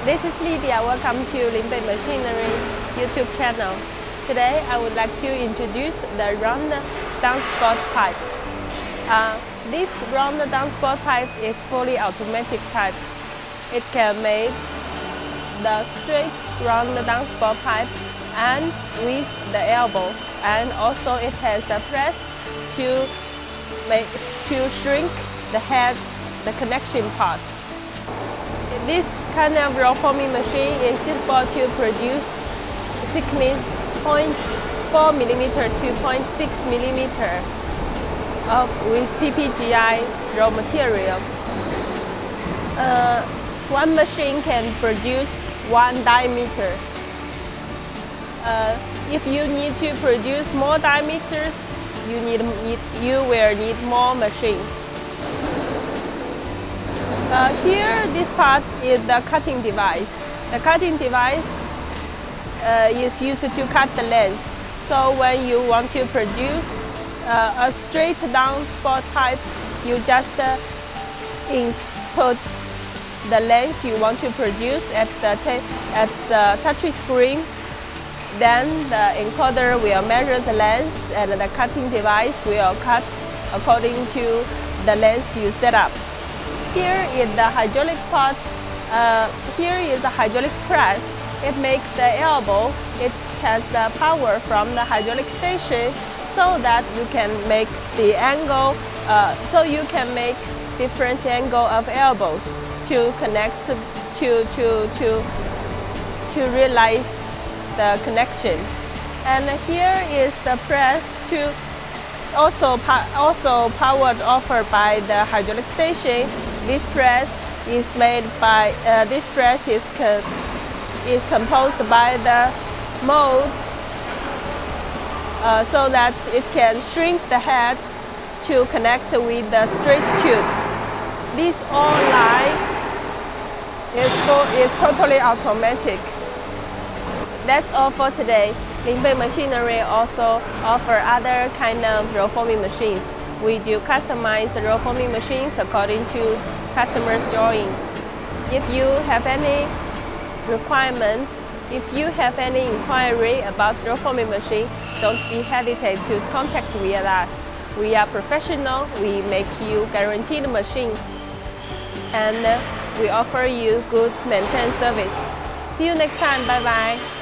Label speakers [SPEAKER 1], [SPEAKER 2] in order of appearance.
[SPEAKER 1] This is Lydia. Welcome to Linbay Machinery's YouTube channel. Today I would like to introduce the round downspout pipe. This round downspout pipe is fully automatic type. It can make the straight round downspout pipe and with the elbow, and also it has a press to shrink the head, the connection part. This kind of roll forming machine is suitable to produce thickness 0.4 mm to 0.6 mm with PPGI raw material. One machine can produce one diameter. If you need to produce more diameters, you will need more machines. Here, this part is the cutting device. The cutting device is used to cut the lens. So when you want to produce a straight downspout pipe, you just input the lens you want to produce at the touch screen. Then the encoder will measure the lens, and the cutting device will cut according to the lens you set up. Here is the hydraulic part. Here is the hydraulic press. It makes the elbow. It has the power from the hydraulic station, so that you can make the angle. So you can make different angle of elbows to connect to realize the connection. And here is the press to also powered offered by the hydraulic station. This press is made by is composed by the mold so that it can shrink the head to connect with the straight tube. This all line is totally automatic. That's all for today. Linbay Machinery also offer other kind of roll forming machines. We do customized roll forming machines according to customers' drawing. If you have any requirement, if you have any inquiry about roll forming machine, don't be hesitate to contact with us. We are professional. We make you guaranteed machine, and we offer you good maintenance service. See you next time. Bye bye.